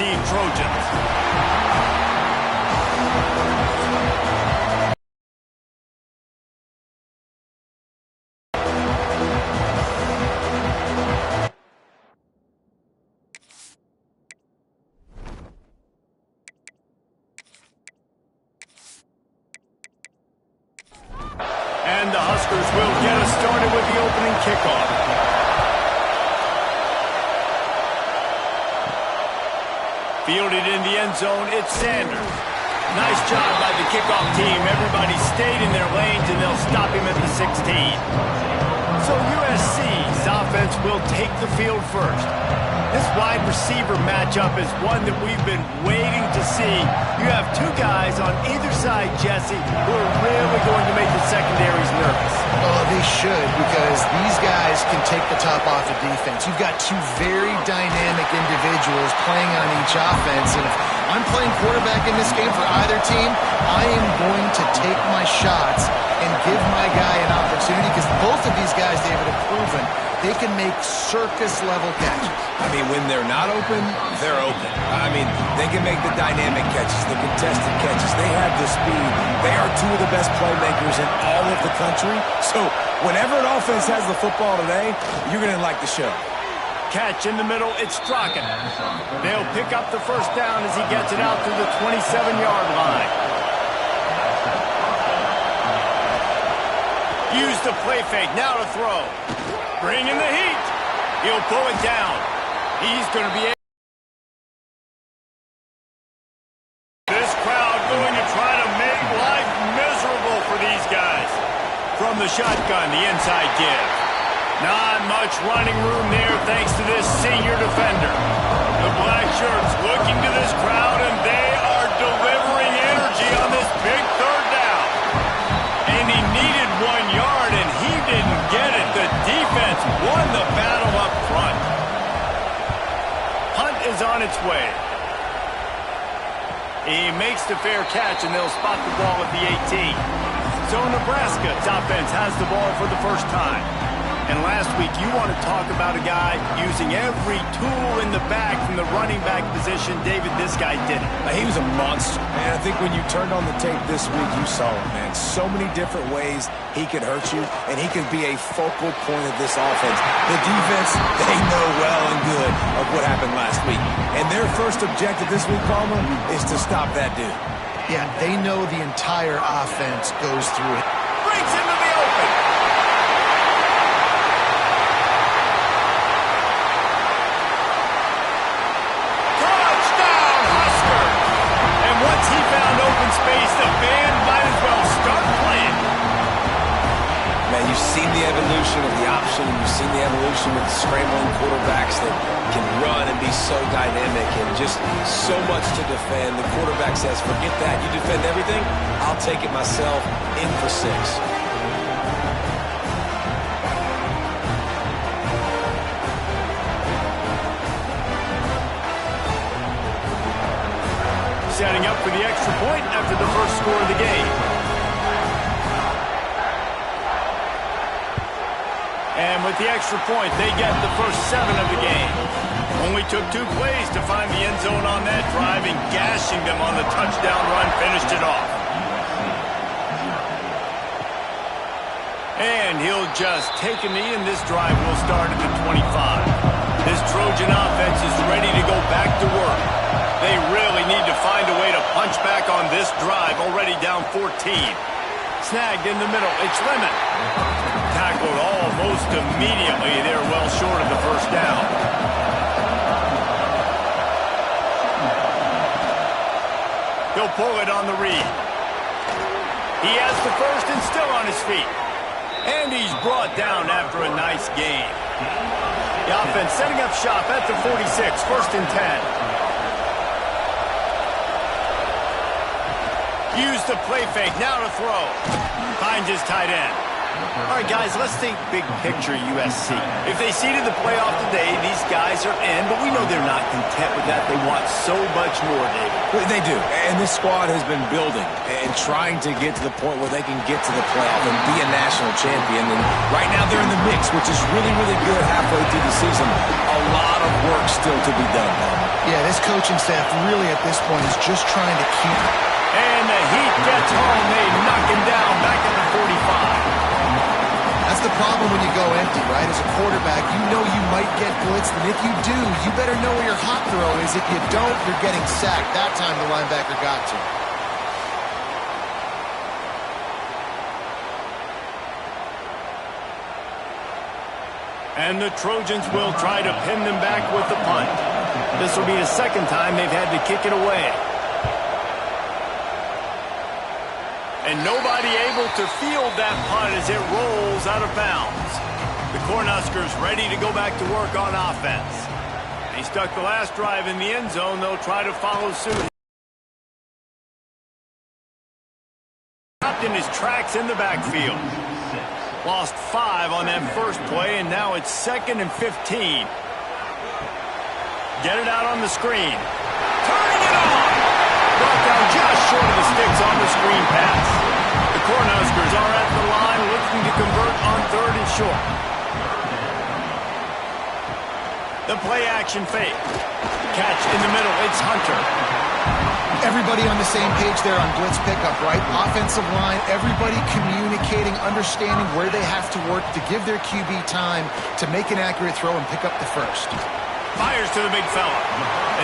USC Trojans. And the Huskers will get us started with the opening kickoff. Fielded in the end zone, it's Sanders. Nice job by the kickoff team. Everybody stayed in their lanes, and they'll stop him at the 16. So USC's offense will take the field first. This wide receiver matchup is one that we've been waiting to see. You have two guys on either side, Jesse, who are really going to make the secondaries nervous. Oh, they should, because these guys can take the top off the defense. You've got two very dynamic individuals playing on each offense, and if I'm playing quarterback in this game for either team, I am going to take my shots and give my guy an opportunity, because both of these guys, David, have proven they can make circus-level catches. I mean, when they're not open, they're open. I mean, they can make the dynamic catches, the contested catches. They have the speed. They are two of the best playmakers in all of the country. So whenever an offense has the football today, you're going to like the show. Catch in the middle, it's Strachan. They'll pick up the first down as he gets it out to the 27-yard line. Use the play fake, now to throw. Bring in the heat. He'll pull it down. He's going to be able. This crowd going to try to make life miserable for these guys. From the shotgun, the inside give. Not much running room there thanks to this senior defender. The black shirts looking to this crowd, and they are delivering energy on this big third down. And he needed 1 yard, and he didn't get it. The defense won the battle up front. Hunt is on its way. He makes the fair catch, and they'll spot the ball at the 18. So Nebraska's offense has the ball for the first time. And last week, you want to talk about a guy using every tool in the bag from the running back position. David, this guy did it. He was a monster, man. I think when you turned on the tape this week, you saw it, man. So many different ways he could hurt you, and he could be a focal point of this offense. The defense, they know well and good of what happened last week. And their first objective this week, Palmer, is to stop that dude. Yeah, they know the entire offense goes through it. Breaks into the open. Once he found open space, the band might as well start playing. Man, you've seen the evolution of the option, and you've seen the evolution of the scrambling quarterbacks that can run and be so dynamic and just so much to defend. The quarterback says, forget that. You defend everything, I'll take it myself, in for 6. Setting up for the extra point after the first score of the game. And with the extra point, they get the first 7 of the game. Only took 2 plays to find the end zone on that drive, and gashing them on the touchdown run finished it off. And he'll just take a knee, and this drive will start at the 25. This Trojan offense is ready to go back to work. They really need to find a way to punch back on this drive, already down 14. Snagged in the middle, it's Lemon. Tackled almost immediately. They're well short of the first down. He'll pull it on the read. He has the first and still on his feet. And he's brought down after a nice gain. The offense setting up shop at the 46, first and 10. Use the play fake, now to throw. Finds his tight end. All right, guys, let's think big picture USC. If they seeded the playoff today, these guys are in, but we know they're not content with that. They want so much more, David. They do, and this squad has been building and trying to get to the point where they can get to the playoff and be a national champion. And right now they're in the mix, which is really, really good halfway through the season. A lot of work still to be done, Bob. Yeah, this coaching staff really at this point is just trying to keep it. And the Heat gets home. They knock him down back at the 45. That's the problem when you go empty, right? As a quarterback, you know you might get blitzed, and if you do, you better know where your hot throw is. If you don't, you're getting sacked. That time the linebacker got to. And the Trojans will try to pin them back with the punt. This will be the second time they've had to kick it away. And nobody able to field that punt as it rolls out of bounds. The Cornhuskers ready to go back to work on offense. They stuck the last drive in the end zone. They'll try to follow suit. Stopped in his tracks in the backfield. Lost 5 on that first play, and now it's 2nd and 15. Get it out on the screen. Turning it on! Brought down just short of the sticks on the screen pass. The Cornhuskers are at the line looking to convert on 3rd and short. The play action fake. Catch in the middle. It's Hunter. Everybody on the same page there on blitz pickup, right? Offensive line, everybody communicating, understanding where they have to work to give their QB time to make an accurate throw and pick up the first. Fires to the big fella.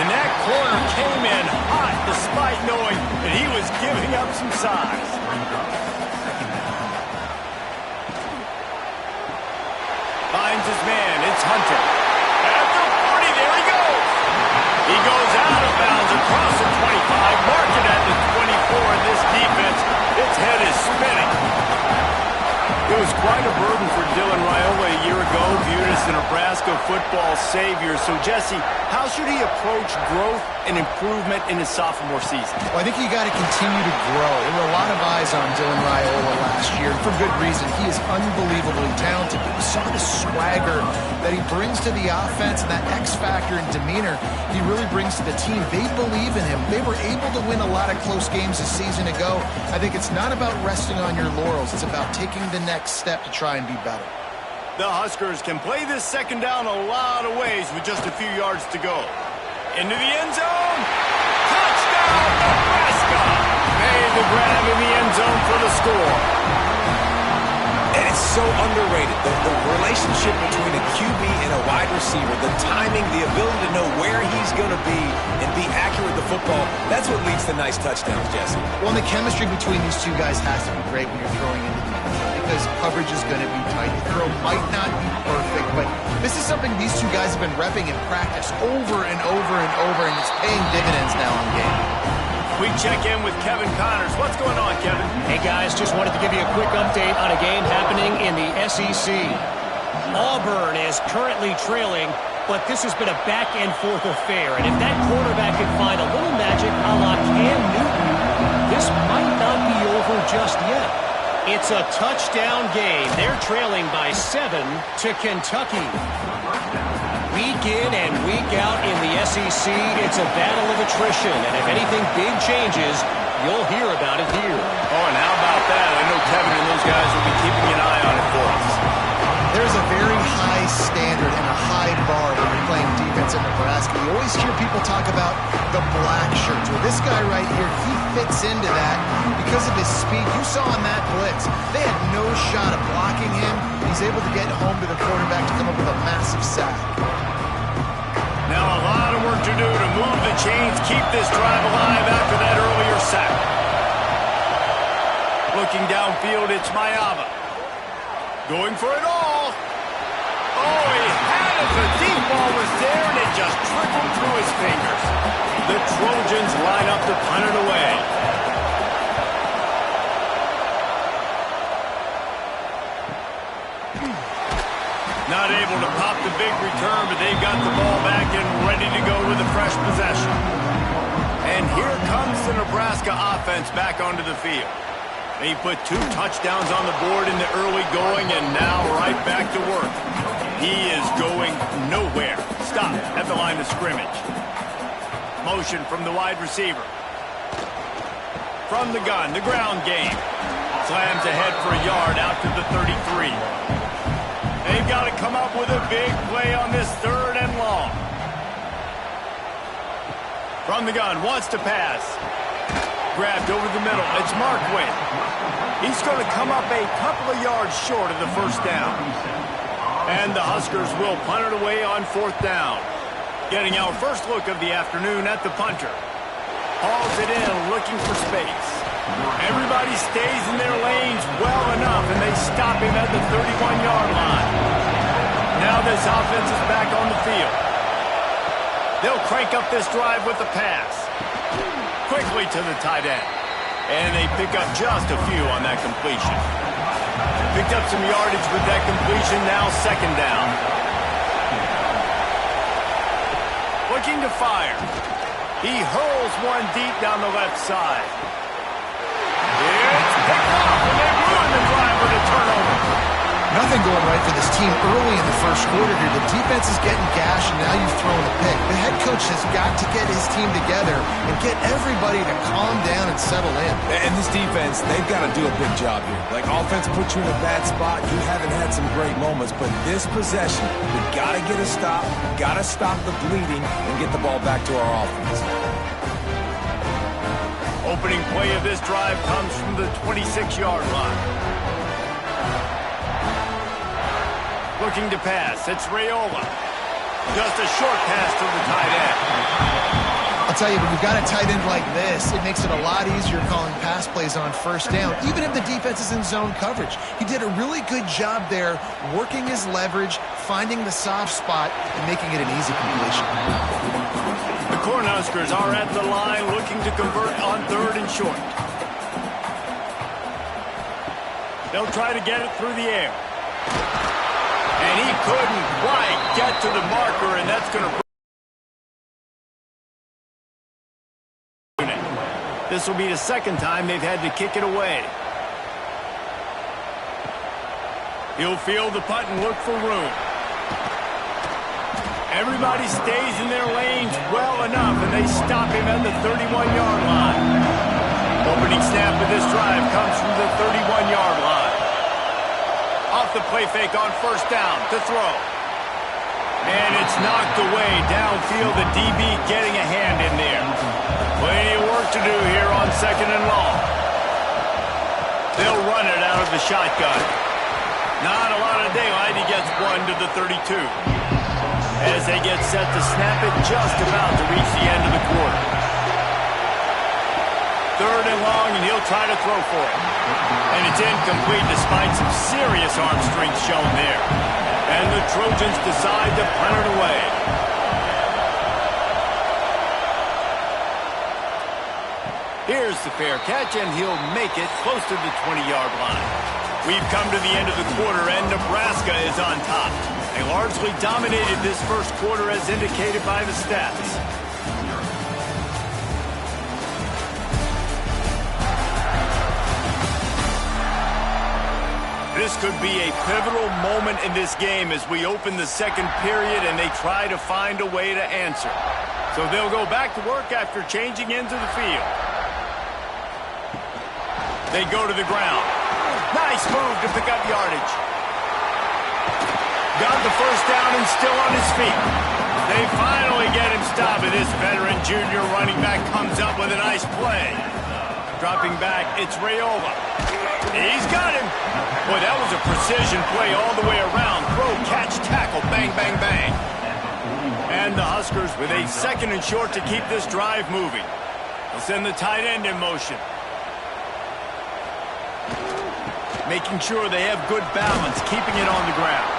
And that corner came in hot despite knowing that he was giving up some size. Finds his man. It's Hunter. At the 40, there he goes. He goes out of bounds across the 25, marked it at the 24, and this defense, its head is spinning. It was quite a burden for Dylan Raiola a year ago, viewed as the Nebraska football savior. So, Jesse, how should he approach growth and improvement in his sophomore season? Well, I think you got to continue to grow. There were a lot of eyes on Dylan Raiola last year, and for good reason. He is unbelievably talented, but we saw the swagger that he brings to the offense and that X factor and demeanor he really brings to the team. They believe in him. They were able to win a lot of close games a season ago. I think it's not about resting on your laurels. It's about taking the next step to try and be better. The Huskers can play this second down a lot of ways with just a few yards to go. Into the end zone. Touchdown, Nebraska! Made the grab in the end zone for the score. And it's so underrated. The relationship between a QB and a wide receiver, the timing, the ability to know where he's going to be and be accurate with the football, that's what leads to nice touchdowns, Jesse. Well, and the chemistry between these two guys has to be great when you're throwing into the end zone because coverage is going to be tight. The throw might not be perfect, but this is something these two guys have been repping in practice over and over and over, and it's paying dividends now in game. We check in with Kevin Connors. What's going on, Kevin? Hey, guys, just wanted to give you a quick update on a game happening in the SEC. Auburn is currently trailing, but this has been a back-and-forth affair, and if that quarterback can find a little magic a la Cam Newton, this might not be over just yet. It's a touchdown game. They're trailing by 7 to Kentucky. Week in and week out in the SEC, it's a battle of attrition, and if anything big changes, you'll hear about it here. Oh, and how about that? I know Kevin and those guys will be keeping an eye on it for us. There's a very high standard and a high bar when you're playing defense in Nebraska. You always hear people talk about the black shirts. Well, this guy right here, he fits into that because of his speed. You saw on that blitz, they had no shot of blocking him. He's able to get home to the quarterback to come up with a massive sack. Now a lot of work to do to move the chains, keep this drive alive after that earlier sack. Looking downfield, it's Mayava. Going for it all. Oh, he had it. The deep ball was there, and it just trickled through his fingers. The Trojans line up to punt it away. Not able to pop the big return, but they've got the ball back and ready to go with a fresh possession. And here comes the Nebraska offense back onto the field. They put 2 touchdowns on the board in the early going, and now right back to work. He is going nowhere. Stop at the line of scrimmage. Motion from the wide receiver. From the gun, the ground game. Slams ahead for a yard out to the 33. They've got to come up with a big play on this 3rd and long. From the gun, wants to pass. Grabbed over the middle. It's Markway. He's going to come up a couple of yards short of the 1st down. And the Huskers will punt it away on 4th down. Getting our first look of the afternoon at the punter. Hauls it in, looking for space. Everybody stays in their lanes well enough, and they stop him at the 31-yard line. Now this offense is back on the field. They'll crank up this drive with the pass. Quickly to the tight end. And they pick up just a few on that completion. Picked up some yardage with that completion, now 2nd down. Looking to fire. He hurls one deep down the left side. It's picked off, and they ruin the drive with a turnover. Nothing going right for this team early in the 1st quarter here. The defense is getting gashed, and now you've thrown a pick. The head coach has got to get his team together and get everybody to calm down and settle in. And this defense, they've got to do a big job here. Like, offense puts you in a bad spot. You haven't had some great moments, but this possession, we got to get a stop, got to stop the bleeding, and get the ball back to our offense. Opening play of this drive comes from the 26-yard line. Looking to pass. It's Raiola. Just a short pass to the tight end. I'll tell you, when you've got a tight end like this, it makes it a lot easier calling pass plays on 1st down, even if the defense is in zone coverage. He did a really good job there, working his leverage, finding the soft spot, and making it an easy completion. The Cornhuskers are at the line looking to convert on 3rd and short. They'll try to get it through the air. And he couldn't quite get to the marker, and that's going to... This will be the 2nd time they've had to kick it away. He'll field the punt and look for room. Everybody stays in their lanes well enough, and they stop him at the 31-yard line. Opening snap of this drive comes from the 31-yard line. Off the play fake on 1st down to throw. And it's knocked away downfield. The DB getting a hand in there. Plenty of work to do here on 2nd and long. They'll run it out of the shotgun. Not a lot of daylight. He gets 1 to the 32. As they get set to snap it, just about to reach the end of the quarter. 3rd and long, and he'll try to throw for it. And it's incomplete despite some serious arm strength shown there. And the Trojans decide to punt it away. Here's the fair catch, and he'll make it close to the 20-yard line. We've come to the end of the quarter, and Nebraska is on top. They largely dominated this 1st quarter as indicated by the stats. This could be a pivotal moment in this game as we open the 2nd period and they try to find a way to answer. So they'll go back to work after changing into the field. They go to the ground. Nice move to pick up yardage. Got the 1st down and still on his feet. They finally get him stopped, and this veteran junior running back comes up with a nice play. Dropping back, it's Raiola. He's got him. Boy, that was a precision play all the way around. Throw, catch, tackle, bang, bang, bang. And the Huskers with a 2nd and short to keep this drive moving. They'll send the tight end in motion. Making sure they have good balance, keeping it on the ground.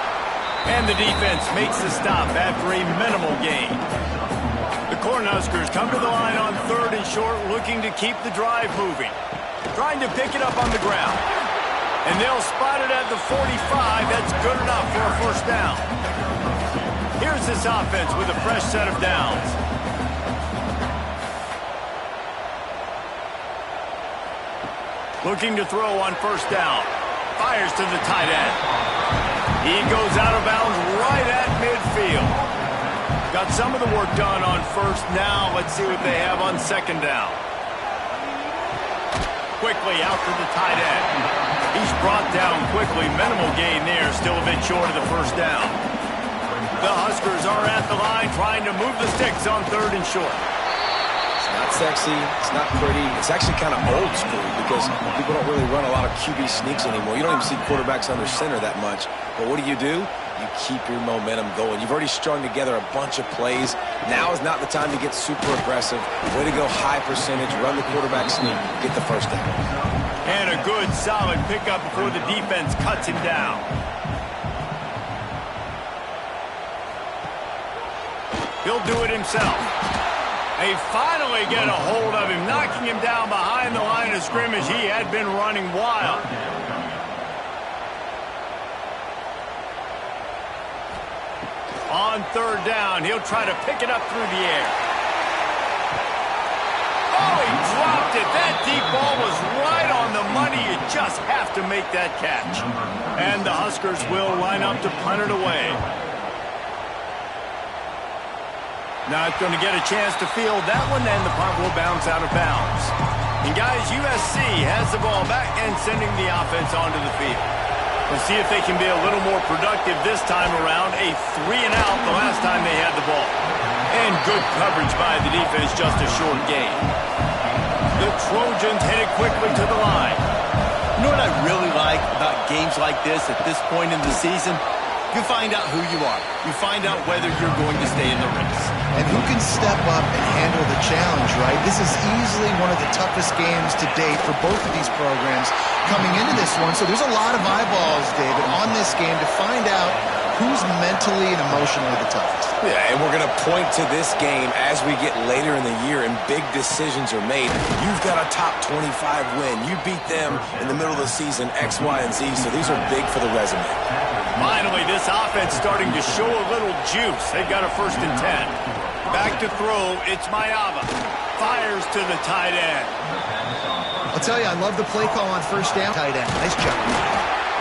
And the defense makes the stop after a minimal gain. The Cornhuskers come to the line on 3rd and short, looking to keep the drive moving. Trying to pick it up on the ground. And they'll spot it at the 45. That's good enough for a 1st down. Here's this offense with a fresh set of downs. Looking to throw on first down. Fires to the tight end. He goes out of bounds right at midfield. Got some of the work done on first. Now let's see what they have on second down. Quickly out to the tight end. He's brought down quickly. Minimal gain there. Still a bit short of the first down. The Huskers are at the line trying to move the sticks on third and short. It's not sexy. It's not pretty. It's actually kind of old school because people don't really run a lot of QB sneaks anymore. You don't even see quarterbacks under center that much. But what do? You keep your momentum going. You've already strung together a bunch of plays. Now is not the time to get super aggressive. Way to go high percentage, run the quarterback sneak, get the first down. And a good, solid pickup before the defense cuts him down. He'll do it himself. They finally get a hold of him, knocking him down behind the line of scrimmage. He had been running wild. On third down, he'll try to pick it up through the air. Oh, he dropped it. That deep ball was right on the money. You just have to make that catch. And the Huskers will line up to punt it away. Not going to get a chance to field that one, and the punt will bounce out of bounds. And guys, USC has the ball back and sending the offense onto the field. We'll see if they can be a little more productive this time around. A 3-and-out the last time they had the ball. And good coverage by the defense, just a short gain. The Trojans headed quickly to the line. You know what I really like about games like this at this point in the season? You find out who you are. You find out whether you're going to stay in the race. And who can step up and handle the challenge, right? This is easily one of the toughest games to date for both of these programs coming into this one. So there's a lot of eyeballs, David, on this game to find out who's mentally and emotionally the toughest. Yeah, and we're going to point to this game as we get later in the year and big decisions are made. You've got a top 25 win. You beat them in the middle of the season, X, Y, and Z, so these are big for the resume. Finally, this offense starting to show a little juice. They've got a 1st and 10. Back to throw, it's Mayava. Fires to the tight end. I'll tell you, I love the play call on first down. Tight end, nice job.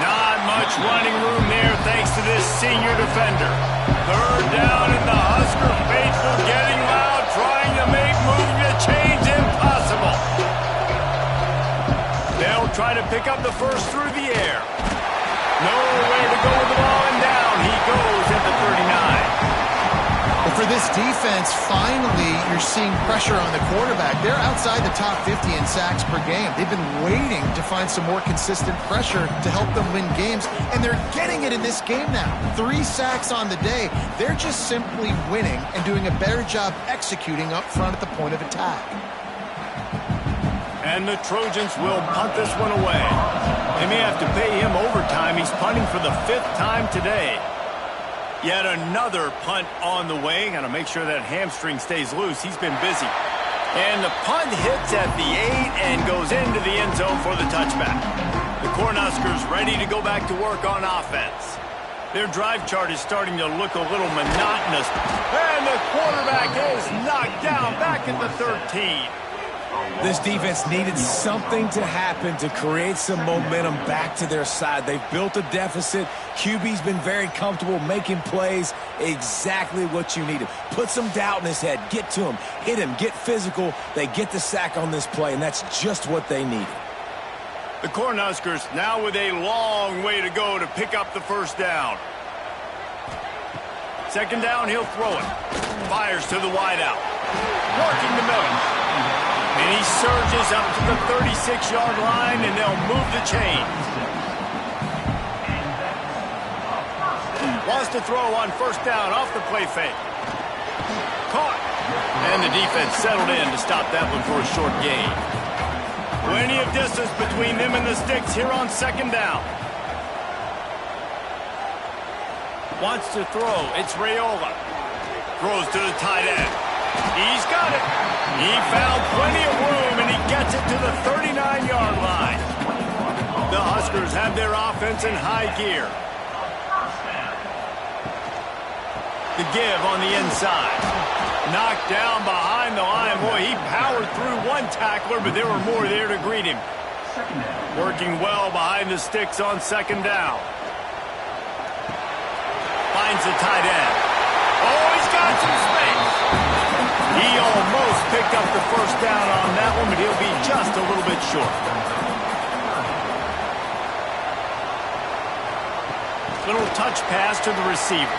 Not much running room there thanks to this senior defender. Third down and the Husker faithful getting loud, trying to make moving the chains impossible. They'll try to pick up the first through the air. Nowhere to go with the ball, and down he goes at the 39. But for this defense, finally, you're seeing pressure on the quarterback. They're outside the top 50 in sacks per game. They've been waiting to find some more consistent pressure to help them win games, and they're getting it in this game now. 3 sacks on the day. They're just simply winning and doing a better job executing up front at the point of attack. And the Trojans will punt this one away. They may have to pay him overtime. He's punting for the 5th time today. Yet another punt on the way. Got to make sure that hamstring stays loose. He's been busy. And the punt hits at the 8 and goes into the end zone for the touchback. The Cornhuskers ready to go back to work on offense. Their drive chart is starting to look a little monotonous. And the quarterback is knocked down back at the 13. This defense needed something to happen to create some momentum back to their side. They've built a deficit. QB's been very comfortable making plays. Exactly what you needed. Put some doubt in his head. Get to him. Hit him. Get physical. They get the sack on this play, and that's just what they needed. The Cornhuskers now with a long way to go to pick up the first down. Second down, he'll throw it. Fires to the wideout. Working the middle. And he surges up to the 36-yard line, and they'll move the chains. Wants to throw on first down off the play fake. Caught. And the defense settled in to stop that one for a short gain. Plenty of distance between them and the sticks here on second down. Wants to throw. It's Raiola. Throws to the tight end. He's got it. He found plenty of room, and he gets it to the 39-yard line. The Huskers have their offense in high gear. The give on the inside. Knocked down behind the line. Boy, he powered through one tackler, but there were more there to greet him. Working well behind the sticks on second down. Finds the tight end. Oh, he's got some space. He almost picked up the first down on that one, but he'll be just a little bit short. Little touch pass to the receiver.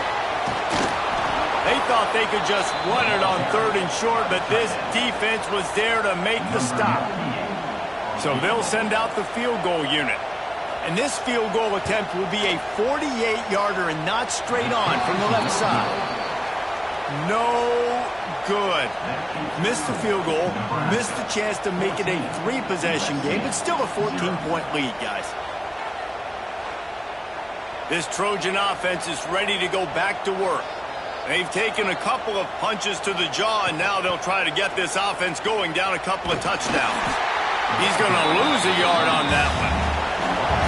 They thought they could just run it on third and short, but this defense was there to make the stop. So they'll send out the field goal unit. And this field goal attempt will be a 48-yarder and not straight on from the left side. No good. Missed the field goal, missed the chance to make it a 3-possession game. It's still a 14-point lead, guys. This Trojan offense is ready to go back to work. They've taken a couple of punches to the jaw, and now they'll try to get this offense going down a couple of touchdowns. He's going to lose a yard on that one.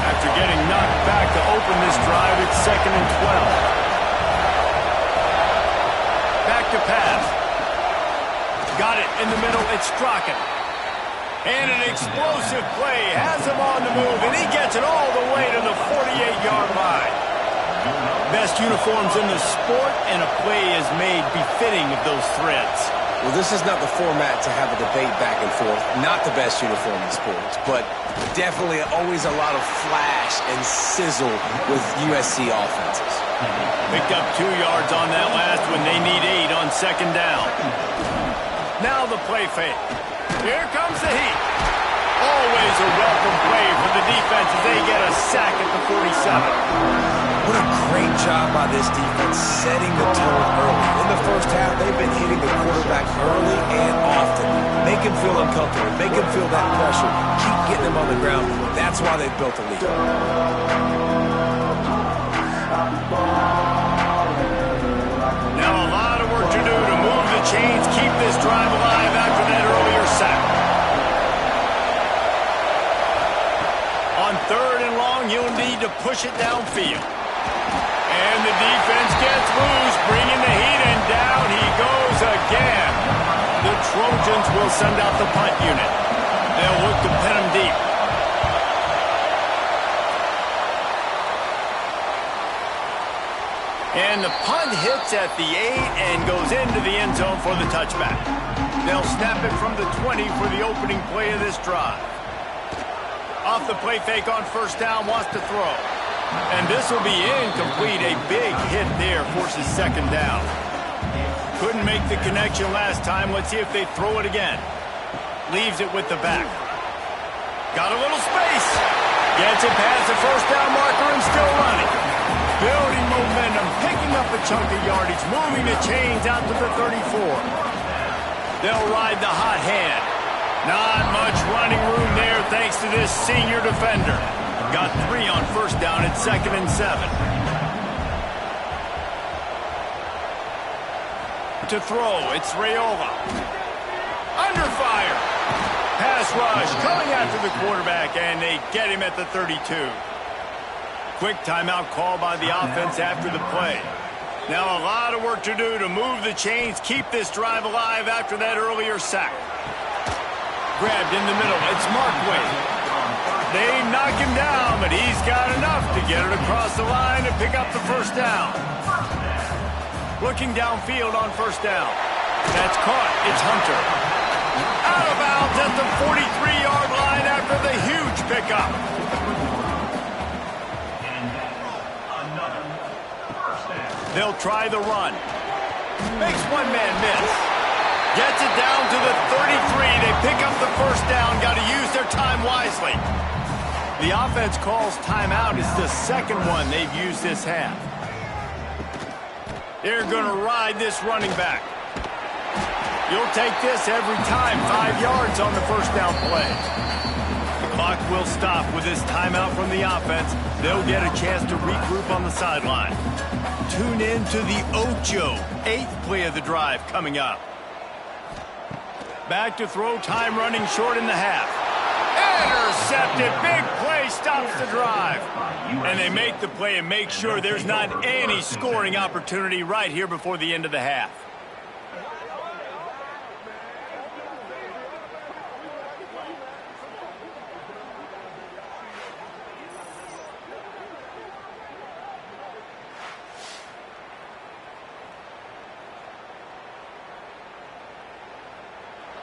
After getting knocked back to open this drive, it's 2nd and 12. Back to pass. Got it in the middle. It's Strachan. And an explosive play has him on the move, and he gets it all the way to the 48-yard line. Best uniforms in the sport, and a play is made befitting of those threads. Well, this is not the format to have a debate back and forth. Not the best uniform in sports, but definitely always a lot of flash and sizzle with USC offenses. Picked up 2 yards on that last one. They need 8 on second down. Now the play fake. Here comes the heat. Always a welcome play for the defense as they get a sack at the 47. What a great job by this defense setting the tone early. In the first half, they've been hitting the quarterback early and often. Make him feel uncomfortable. Make him feel that pressure. Keep getting him on the ground. That's why they've built a lead. Now a lot of work to do to move the chains, keep this drive alive after that earlier sack. On 3rd and long, you'll need to push it downfield. And the defense gets loose, bringing the heat, and down he goes again. The Trojans will send out the punt unit. They'll look to pin him deep. And the punt hits at the 8 and goes into the end zone for the touchback. They'll snap it from the 20 for the opening play of this drive. Off the play fake on first down, wants to throw. And this will be incomplete. A big hit there forces second down. Couldn't make the connection last time. Let's see if they throw it again. Leaves it with the back. Got a little space. Gets it past the first down marker and still running. Building momentum, picking up a chunk of yardage, moving the chains out to the 34. They'll ride the hot hand. Not much running room there thanks to this senior defender. Got 3 on first down at 2nd and 7. To throw, it's Raiola. Under fire. Pass rush coming after the quarterback, and they get him at the 32. Quick timeout call by the offense after the play. Now a lot of work to do to move the chains, keep this drive alive after that earlier sack. Grabbed in the middle. It's Markway. They knock him down, but he's got enough to get it across the line to pick up the first down. Looking downfield on first down. That's caught. It's Hunter. Out of bounds at the 43-yard line after the huge pickup. They'll try the run. Makes one man miss. Gets it down to the 33. They pick up the first down. Got to use their time wisely. The offense calls timeout. It's the second one they've used this half. They're going to ride this running back. You'll take this every time. 5 yards on the first down play. The clock will stop with this timeout from the offense. They'll get a chance to regroup on the sideline. Tune in to the Ocho. 8th play of the drive coming up. Back to throw, time running short in the half. Intercepted, big play, stops the drive. And they make the play and make sure there's not any scoring opportunity right here before the end of the half.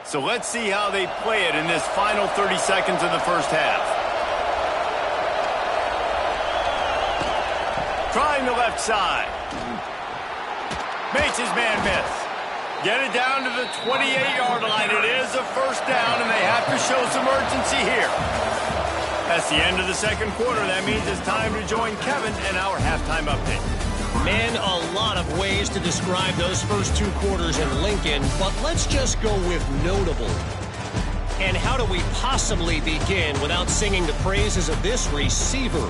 So let's see how they play it in this final 30 seconds of the first half. Trying the left side. Makes his man miss. Get it down to the 28-yard line. It is a first down, and they have to show some urgency here. That's the end of the second quarter. That means it's time to join Kevin and our halftime update. Man, a lot of ways to describe those first two quarters in Lincoln, but let's just go with notable. And how do we possibly begin without singing the praises of this receiver?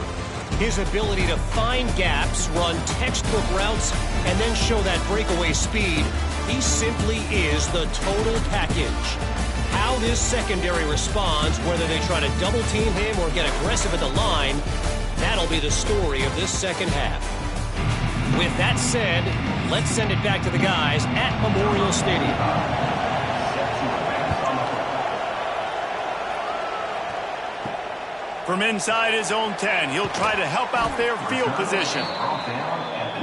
His ability to find gaps, run textbook routes, and then show that breakaway speed. He simply is the total package. How this secondary responds, whether they try to double team him or get aggressive at the line, that'll be the story of this second half. With that said, let's send it back to the guys at Memorial Stadium. From inside his own 10, he'll try to help out their field position.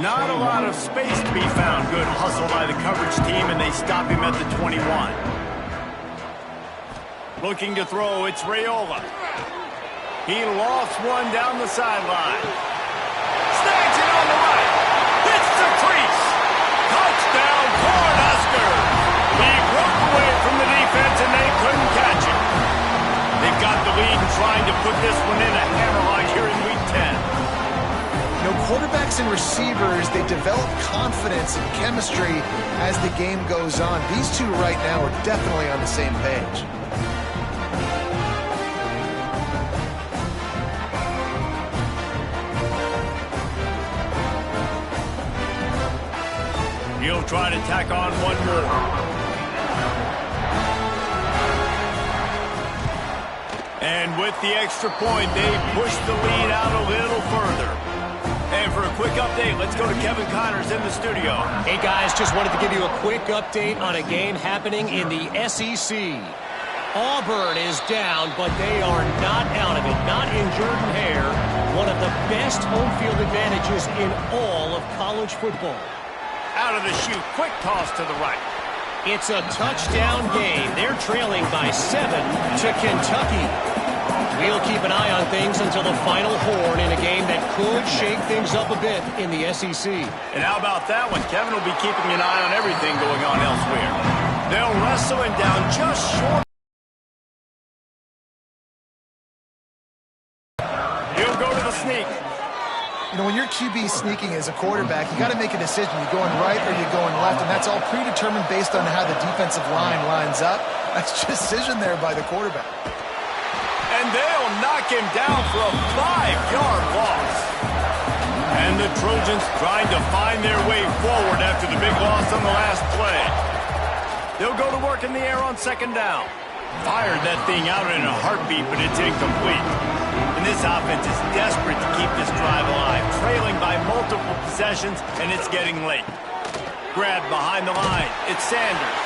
Not a lot of space to be found. Good hustle by the coverage team, and they stop him at the 21. Looking to throw, it's Raiola. He lofts one down the sideline. Snags it on the right. Hits the crease. Touchdown, Cornhuskers. He broke away from the defense, and they couldn't catch him. They've got the lead and trying to put this one in a hammerlock here in Week 10. You know, quarterbacks and receivers, they develop confidence and chemistry as the game goes on. These two right now are definitely on the same page. He'll try to tack on one more. And with the extra point, they push the lead out a little further. And for a quick update, let's go to Kevin Connors in the studio. Hey guys, just wanted to give you a quick update on a game happening in the SEC. Auburn is down, but they are not out of it. Not in Jordan Hare, one of the best home field advantages in all of college football. Out of the chute, quick toss to the right. It's a touchdown game. They're trailing by 7 to Kentucky. We'll keep an eye on things until the final horn in a game that could shake things up a bit in the SEC. And how about that one? Kevin will be keeping an eye on everything going on elsewhere. They'll wrestle him down just short. He'll go to the sneak. You know, when you're QB sneaking as a quarterback, you got to make a decision. You going right or you going left, and that's all predetermined based on how the defensive line lines up. That's decision there by the quarterback. And they'll knock him down for a 5-yard loss. And the Trojans trying to find their way forward after the big loss on the last play. They'll go to work in the air on second down. Fired that thing out in a heartbeat, but it's incomplete. And this offense is desperate to keep this drive alive, trailing by multiple possessions, and it's getting late. Grabbed behind the line. It's Sanders.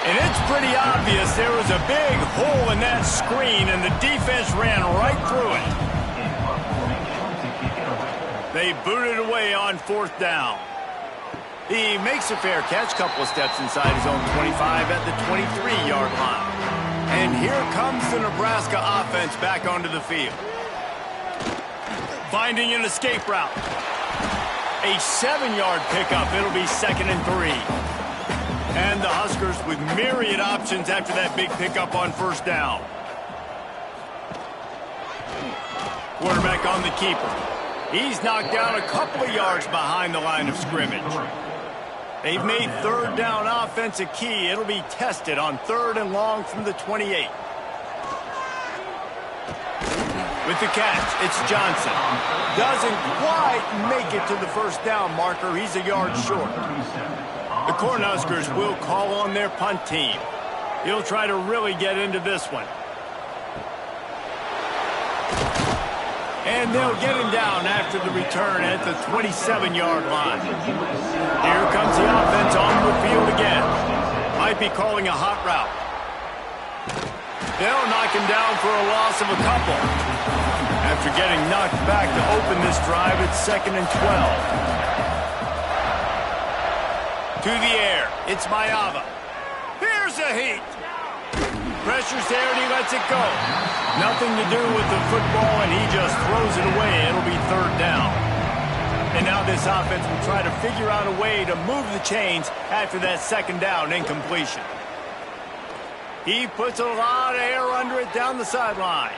And it's pretty obvious there was a big hole in that screen, and the defense ran right through it. They booted away on fourth down. He makes a fair catch, couple of steps inside his own 25 at the 23-yard line. And here comes the Nebraska offense back onto the field. Finding an escape route. A 7-yard pickup. It'll be 2nd and 3. And the Huskers with myriad options after that big pickup on first down. Quarterback on the keeper. He's knocked down a couple of yards behind the line of scrimmage. They've made third down offense a key. It'll be tested on 3rd and long from the 28. With the catch, it's Johnson. Doesn't quite make it to the first down marker. He's a yard short. The Cornhuskers will call on their punt team. He'll try to really get into this one. And they'll get him down after the return at the 27-yard line. Here comes the offense on the field again. Might be calling a hot route. They'll knock him down for a loss of a couple. After getting knocked back to open this drive, it's 2nd and 12. To the air, it's Mayava. Here's a heat. Pressure's there, and he lets it go. Nothing to do with the football, and he just throws it away. It'll be third down. And now this offense will try to figure out a way to move the chains after that second down incompletion. He puts a lot of air under it down the sideline.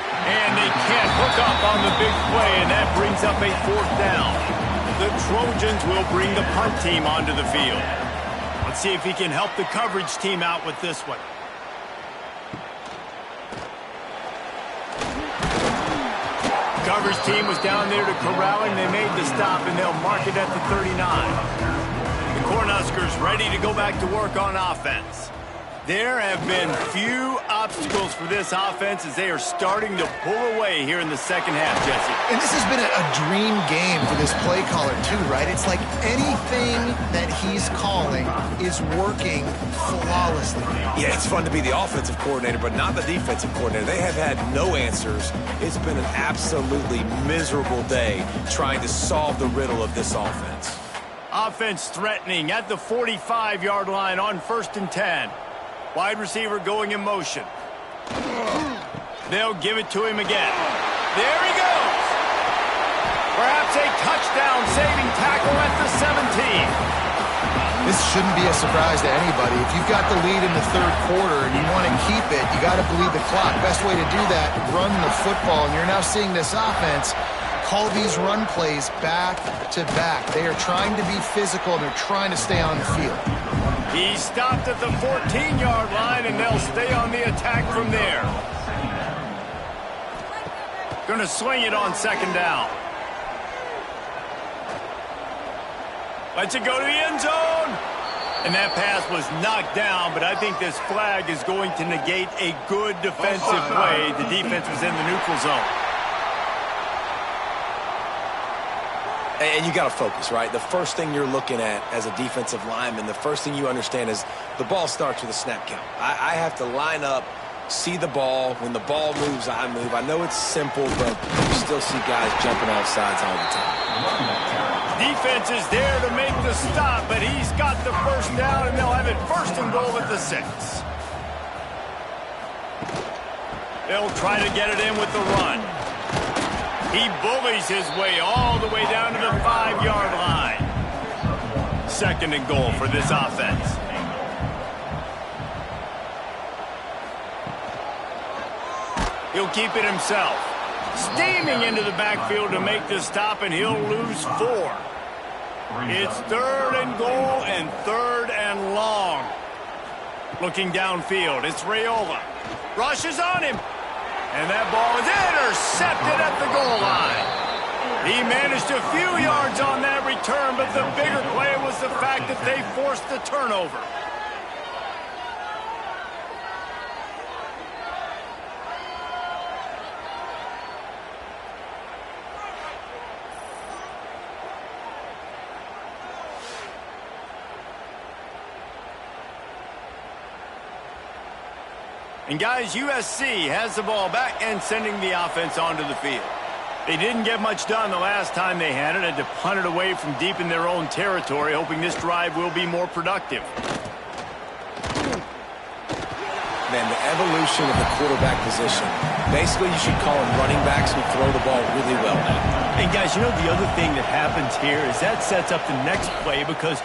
And they can't hook up on the big play, and that brings up a fourth down. The Trojans will bring the punt team onto the field. Let's see if he can help the coverage team out with this one. Coverage team was down there to corral him. They made the stop, and they'll mark it at the 39. The Cornhuskers ready to go back to work on offense. There have been few obstacles for this offense as they are starting to pull away here in the second half, Jesse. And this has been a dream game for this play caller, too, right? It's like anything that he's calling is working flawlessly. Yeah, it's fun to be the offensive coordinator, but not the defensive coordinator. They have had no answers. It's been an absolutely miserable day trying to solve the riddle of this offense. Offense threatening at the 45-yard line on 1st and 10. Wide receiver going in motion. They'll give it to him again. There he goes. Perhaps a touchdown-saving tackle at the 17. This shouldn't be a surprise to anybody. If you've got the lead in the third quarter and you want to keep it, you got to bleed the clock. Best way to do that, run the football. And you're now seeing this offense call these run plays back to back. They are trying to be physical, and they're trying to stay on the field. He stopped at the 14-yard line, and they'll stay on the attack from there. Going to swing it on second down. Lets it go to the end zone. And that pass was knocked down, but I think this flag is going to negate a good defensive play. The defense was in the neutral zone. And you got to focus, right? The first thing you're looking at as a defensive lineman, the first thing you understand is the ball starts with a snap count. I have to line up, see the ball. When the ball moves, I move. I know it's simple, but you still see guys jumping off sides all the time. Defense is there to make the stop, but he's got the first down, and they'll have it 1st and goal at the 6. They'll try to get it in with the run. He bullies his way all the way down to the 5-yard line. 2nd and goal for this offense. He'll keep it himself. Steaming into the backfield to make the stop, and he'll lose 4. It's 3rd and goal and 3rd and long. Looking downfield, it's Raiola. Rushes on him. And that ball is intercepted at the goal line. He managed a few yards on that return, but the bigger play was the fact that they forced the turnover. And guys, USC has the ball back and sending the offense onto the field. They didn't get much done the last time they had to punt it away from deep in their own territory, hoping this drive will be more productive. Man, the evolution of the quarterback position. Basically, you should call them running backs who throw the ball really well now. And guys, you know the other thing that happens here is that sets up the next play because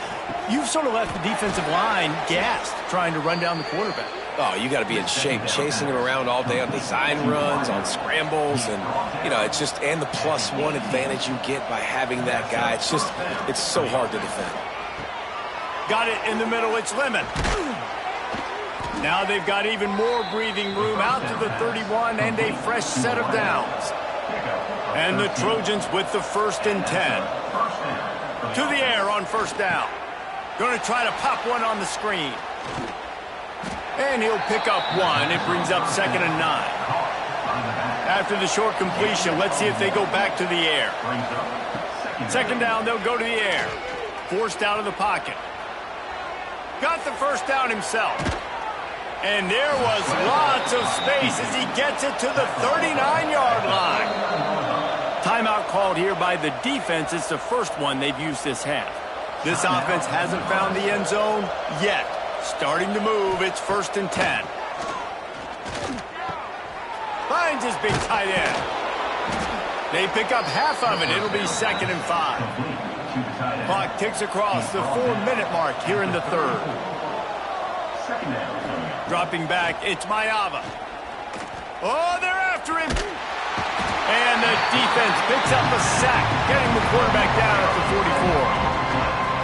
you've sort of left the defensive line gassed trying to run down the quarterback. Oh, you got to be in shape, chasing him around all day on design runs, on scrambles, and, you know, it's just, and the +1 advantage you get by having that guy. It's just, it's so hard to defend. Got it in the middle, it's Lemon. Now they've got even more breathing room out to the 31 and a fresh set of downs. And the Trojans with the 1st and 10. To the air on 1st down. Going to try to pop one on the screen. And he'll pick up 1. It brings up 2nd and 9. After the short completion, let's see if they go back to the air. 2nd down, they'll go to the air. Forced out of the pocket. Got the 1st down himself. And there was lots of space as he gets it to the 39-yard line. Timeout called here by the defense. It's the first one they've used this half. This offense hasn't found the end zone yet. Starting to move, it's 1st and 10. finds his big tight end. They pick up half of it. It'll be 2nd and 5. Clock ticks across the 4-minute mark here in the third. Dropping back, it's Mayava. Oh, they're after him. And the defense picks up a sack, getting the quarterback down at the 44.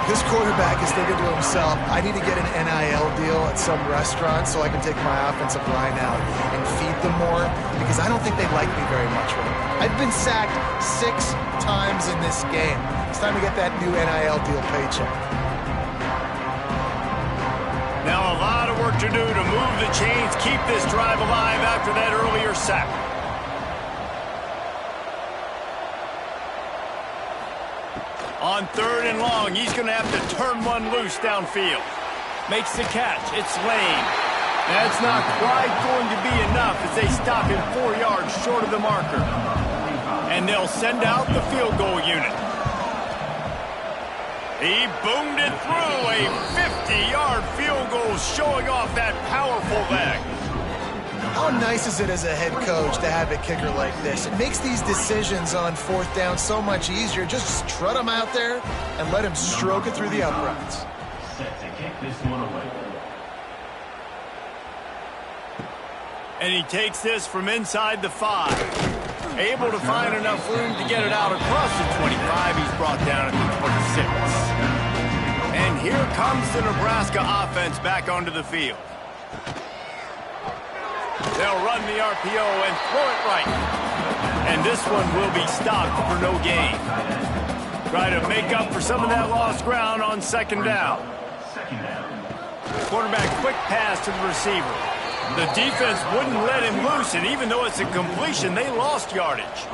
This quarterback is thinking to himself, I need to get an NIL deal at some restaurant so I can take my offensive line out and feed them more, because I don't think they like me very much right now. I've been sacked 6 times in this game. It's time to get that new NIL deal paycheck. Now a lot of work to do to move the chains, keep this drive alive after that earlier sack. On 3rd and long, he's going to have to turn one loose downfield. Makes the catch. It's Lane. That's not quite going to be enough as they stop him 4 yards short of the marker. And they'll send out the field goal unit. He boomed it through. A 50-yard field goal showing off that powerful leg. How nice is it as a head coach to have a kicker like this? It makes these decisions on 4th down so much easier. Just strut him out there and let him stroke it through the uprights. Set to kick this one away. And he takes this from inside the 5. Able to find enough room to get it out across the 25. He's brought down at the 26. And here comes the Nebraska offense back onto the field. They'll run the RPO and throw it right. And this one will be stopped for no gain. Try to make up for some of that lost ground on 2nd down. Quarterback quick pass to the receiver. The defense wouldn't let him loose, and even though it's a completion, they lost yardage.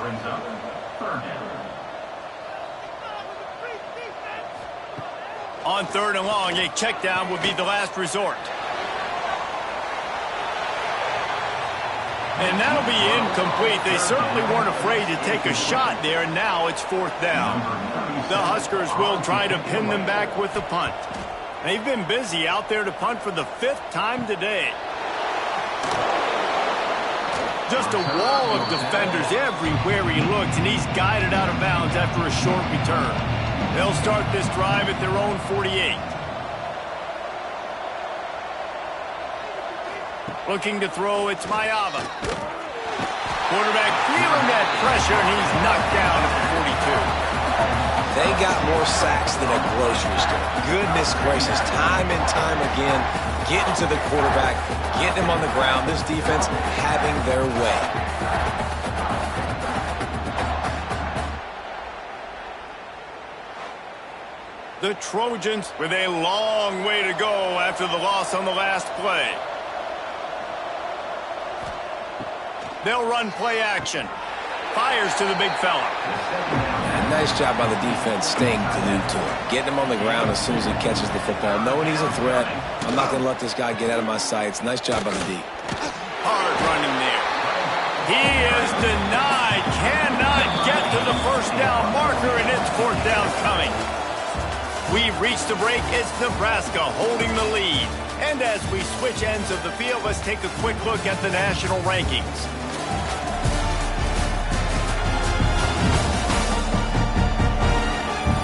On 3rd and long, a check down would be the last resort. And that'll be incomplete. They certainly weren't afraid to take a shot there, and now it's 4th down. The Huskers will try to pin them back with the punt. They've been busy out there to punt for the 5th time today. Just a wall of defenders everywhere he looks, and he's guided out of bounds after a short return. They'll start this drive at their own 48. Looking to throw, it's Mayava. Quarterback feeling that pressure, and he's knocked down at the 42. They got more sacks than a grocery store. Goodness gracious, time and time again, getting to the quarterback, getting him on the ground. This defense having their way. The Trojans with a long way to go after the loss on the last play. They'll run play action. Fires to the big fella. And nice job by the defense staying glued to him. Getting him on the ground as soon as he catches the football. Knowing he's a threat, I'm not going to let this guy get out of my sights. Nice job by the D. Hard running there. He is denied. Cannot get to the 1st down marker, and it's 4th down coming. We've reached the break. It's Nebraska holding the lead. And as we switch ends of the field, let's take a quick look at the national rankings.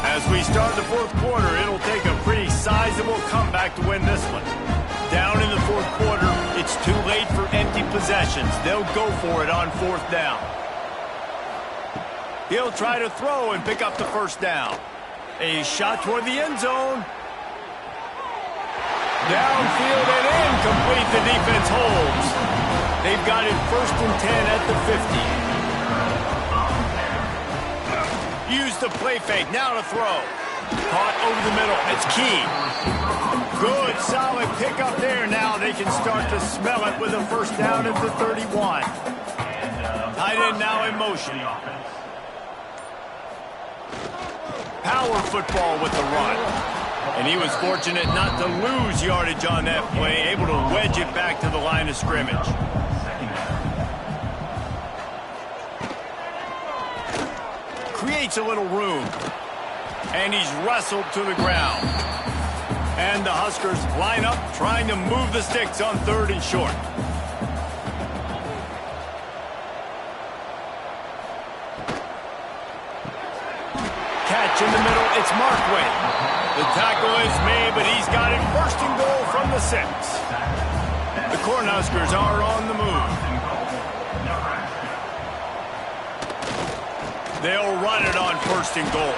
As we start the 4th quarter, it'll take a pretty sizable comeback to win this one. Down in the 4th quarter, it's too late for empty possessions. They'll go for it on 4th down. He'll try to throw and pick up the 1st down. A shot toward the end zone. Downfield and incomplete. The defense holds. They've got it 1st and 10 at the 50. Use the play fake. Now to throw. Caught over the middle. It's key. Good, solid pickup there. Now they can start to smell it with a 1st down at the 31. Tight end now in motion. Power football with the run. And he was fortunate not to lose yardage on that play, able to wedge it back to the line of scrimmage. Creates a little room. And he's wrestled to the ground. And the Huskers line up, trying to move the sticks on 3rd and short. catch in the middle. It's Markway. The tackle is made, but he's got it first and goal from the 6. The Cornhuskers are on the move. They'll run it on first and goal.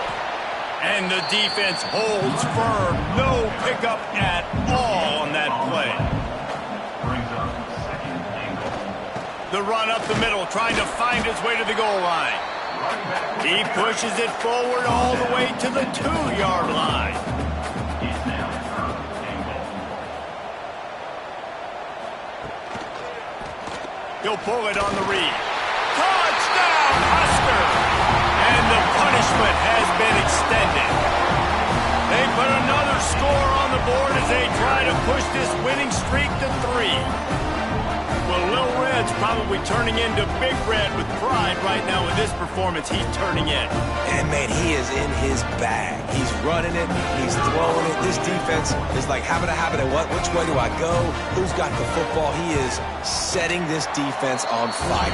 And the defense holds firm. No pickup at all on that play. The run up the middle, trying to find his way to the goal line. He pushes it forward all the way to the 2-yard line. He'll pull it on the read. Touchdown, Husker! And the punishment has been extended. They put another score on the board as they try to push this winning streak to 3. Well, Lil Red's probably turning into Big Red with pride right now with this performance he's turning in. And, man, he is in his bag. He's running it. He's throwing it. This defense is like, habit, which way do I go? Who's got the football? He is setting this defense on fire.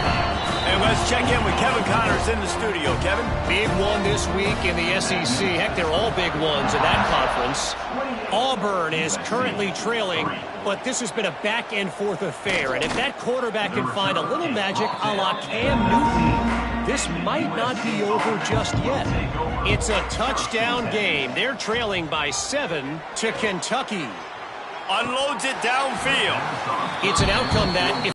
And let's check in with Kevin Connors in the studio. Kevin? Big one this week in the SEC. Heck, they're all big ones in that conference. Auburn is currently trailing, but this has been a back-and-forth affair. And if that quarterback can find a little magic a la Cam Newton, this might not be over just yet. It's a touchdown game. They're trailing by 7 to Kentucky. Unloads it downfield. It's an outcome that...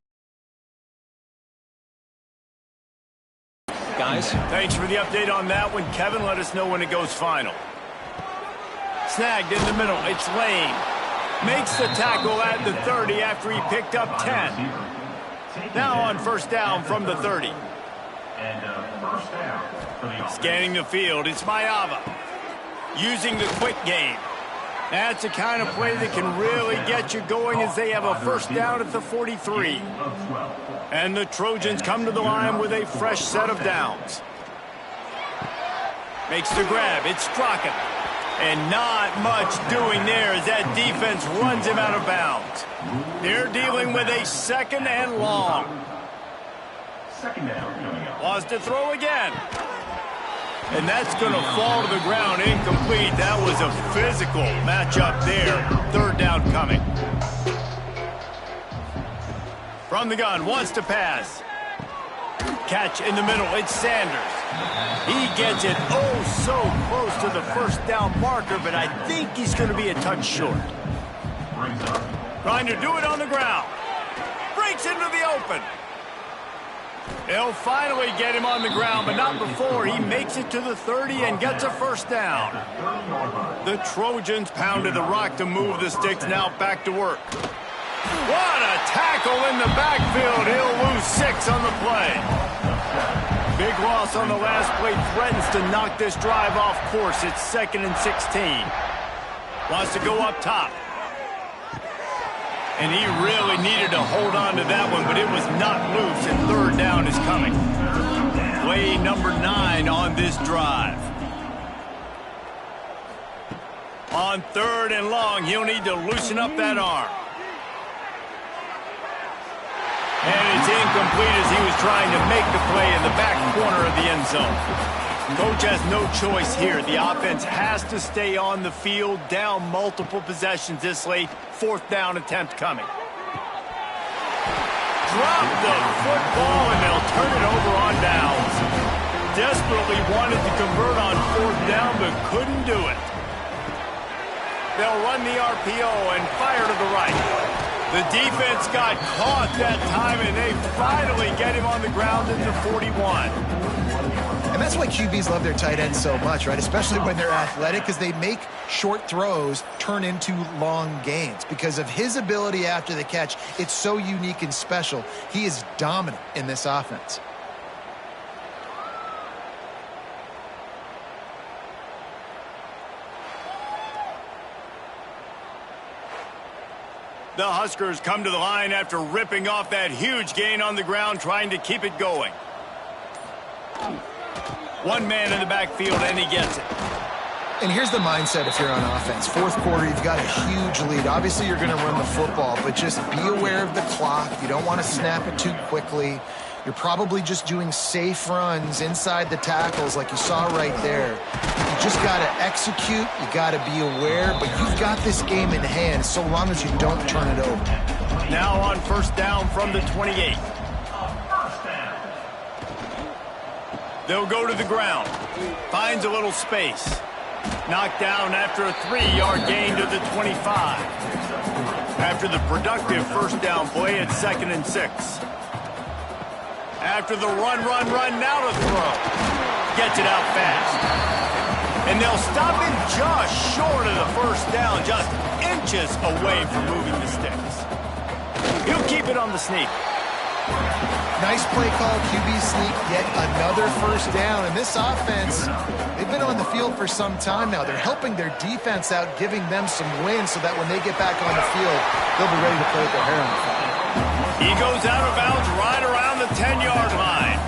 Guys? Thanks for the update on that one. Kevin, let us know when it goes final. Snagged in the middle. It's Lane. Makes the tackle at the 30 after he picked up 10. Now on first down from the 30. Scanning the field, it's Mayava. Using the quick game. That's the kind of play that can really get you going as they have a first down at the 43. And the Trojans come to the line with a fresh set of downs. Makes the grab, it's Strachan. And not much doing there as that defense runs him out of bounds. They're dealing with a second and long. Wants to throw again. And that's going to fall to the ground incomplete. That was a physical matchup there. Third down coming. From the gun, wants to pass. Catch in the middle, it's Sanders. He gets it so close to the first down marker, but I think he's going to be a touch short. Trying to do it on the ground. Breaks into the open. They'll finally get him on the ground, but not before he makes it to the 30 and gets a first down. The Trojans pounded the rock to move the sticks, now back to work. What a tackle in the backfield. He'll lose 6 on the play. Big loss on the last play, threatens to knock this drive off course. It's 2nd and 16. Wants to go up top. And he really needed to hold on to that one, but it was not loose, and third down is coming. Play number 9 on this drive. On 3rd and long, he'll need to loosen up that arm. And it's incomplete as he was trying to make the play in the back corner of the end zone. Coach has no choice here. The offense has to stay on the field, down multiple possessions this late. 4th down attempt coming. Drop the football, and they'll turn it over on downs. Desperately wanted to convert on 4th down, but couldn't do it. They'll run the RPO and fire to the right. The defense got caught that time, and they finally get him on the ground at the 41. And that's why QBs love their tight ends so much, right? Especially when they're athletic, because they make short throws turn into long gains. Because of his ability after the catch, it's so unique and special. He is dominant in this offense. The Huskers come to the line after ripping off that huge gain on the ground, trying to keep it going. One man in the backfield, and he gets it. And here's the mindset if you're on offense. 4th quarter, you've got a huge lead. Obviously, you're going to run the football, but just be aware of the clock. You don't want to snap it too quickly. You're probably just doing safe runs inside the tackles like you saw right there. You just got to execute. You got to be aware, but you've got this game in hand so long as you don't turn it over. Now on first down from the 28. They'll go to the ground. Finds a little space. Knocked down after a 3-yard gain to the 25. After the productive first down play at 2nd and 6. After the run, now to throw. Gets it out fast. And they'll stop him just short of the first down, just inches away from moving the sticks. He'll keep it on the sneak. Nice play call, QB sneak, yet another first down. And this offense, they've been on the field for some time now. They're helping their defense out, giving them some wins so that when they get back on the field, they'll be ready to play with their hair on fire. He goes out of bounds right around the 10-yard line.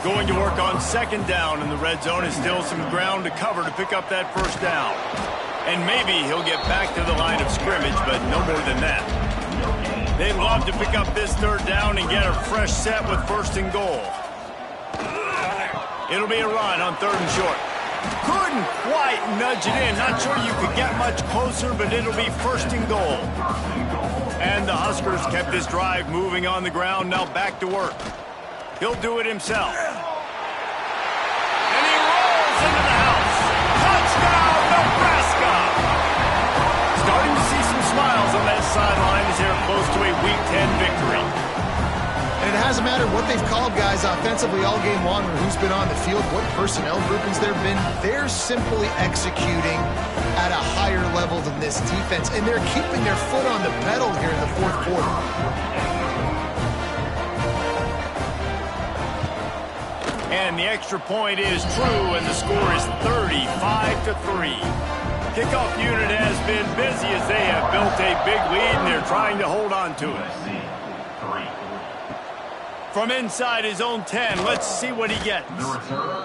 Going to work on 2nd down in the red zone is still some ground to cover to pick up that first down. And maybe he'll get back to the line of scrimmage, but no more than that. They'd love to pick up this 3rd down and get a fresh set with 1st and goal. It'll be a run on 3rd and short. Couldn't quite nudge it in. Not sure you could get much closer, but it'll be 1st and goal. And the Huskers kept this drive moving on the ground, now back to work. He'll do it himself. And he rolls into the house. Touchdown, Nebraska! Starting to see some smiles on that sideline as they're close to a Week 10 victory. And it hasn't mattered what they've called guys offensively all game long or who's been on the field, what personnel groupings there have been. They're simply executing at a higher level than this defense, and they're keeping their foot on the pedal here in the 4th quarter. And the extra point is true, and the score is 35-3. Kickoff unit has been busy as they have built a big lead, and they're trying to hold on to it. From inside his own 10, let's see what he gets.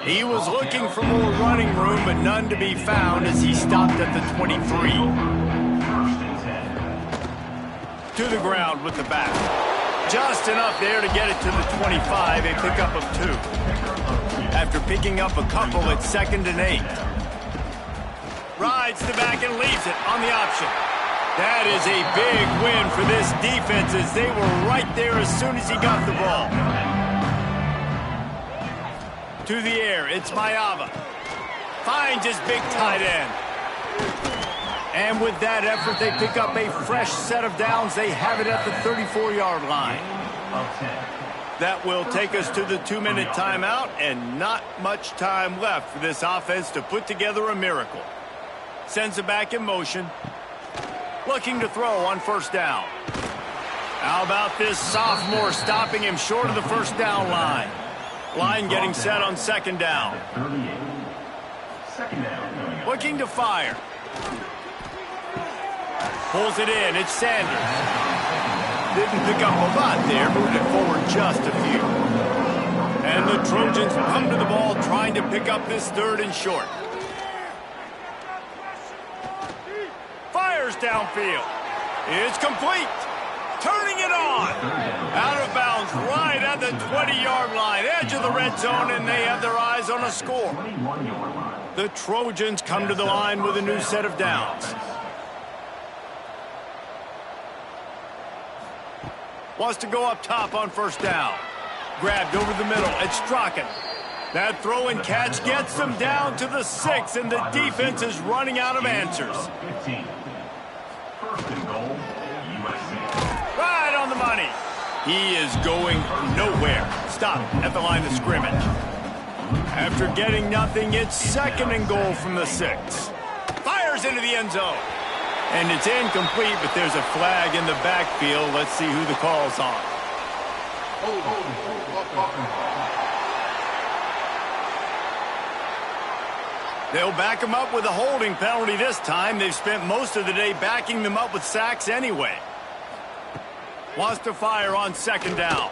He was looking for more running room, but none to be found as he stopped at the 23. To the ground with the back. Just enough there to get it to the 25, a pickup of 2. After picking up a couple at 2nd and 8. Rides the back and leaves it on the option. That is a big win for this defense as they were right there as soon as he got the ball. To the air, it's Mayava. Finds his big tight end. And with that effort, they pick up a fresh set of downs. They have it at the 34-yard line. That will take us to the 2-minute timeout, and not much time left for this offense to put together a miracle. Sends it back in motion. Looking to throw on 1st down. How about this sophomore stopping him short of the 1st down line? Line getting set on 2nd down. Looking to fire. Pulls it in. It's Sanders. Didn't pick up a lot there. Moved it forward just a few. And the Trojans come to the ball trying to pick up this 3rd and short. Fires downfield. It's complete. Turning it on. Out of bounds right at the 20-yard line. Edge of the red zone, and they have their eyes on a score. The Trojans come to the line with a new set of downs. Wants to go up top on 1st down. Grabbed over the middle. It's Strachan. That throw and catch gets them down to the 6, and the defense is running out of answers. 1st and goal, USC. Right on the money. He is going nowhere. Stop at the line of scrimmage. After getting nothing, it's 2nd and goal from the 6. Fires into the end zone. And it's incomplete, but there's a flag in the backfield. Let's see who the call's on. They'll back him up with a holding penalty this time. They've spent most of the day backing them up with sacks anyway. Wants to fire on 2nd down.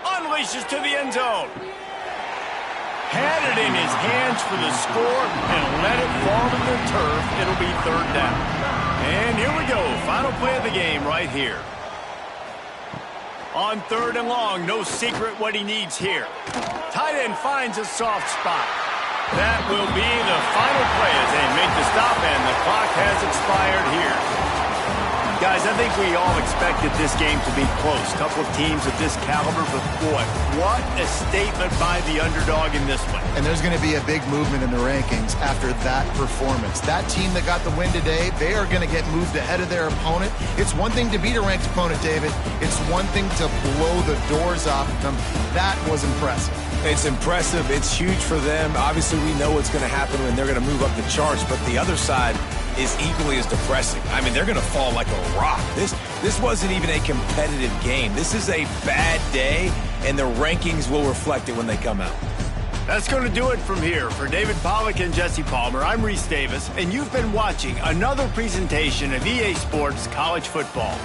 Unleashes to the end zone. Had it in his hands for the score and let it fall to the turf. It'll be 3rd down. And here we go. Final play of the game right here. On 3rd and long, no secret what he needs here. Tight end finds a soft spot. That will be the final play as they make the stop, and the clock has expired here. Guys, I think we all expected this game to be close. Couple of teams of this caliber, but boy, what a statement by the underdog in this one. And there's going to be a big movement in the rankings after that performance. That team that got the win today, they are going to get moved ahead of their opponent. It's one thing to beat a ranked opponent, David. It's one thing to blow the doors off them. That was impressive. It's impressive. It's huge for them. Obviously, we know what's going to happen when they're going to move up the charts, but the other side is equally as depressing. I mean, they're going to fall like a rock. This wasn't even a competitive game. This is a bad day, and the rankings will reflect it when they come out. That's going to do it from here. For David Pollack and Jesse Palmer, I'm Reese Davis, and you've been watching another presentation of EA Sports College Football.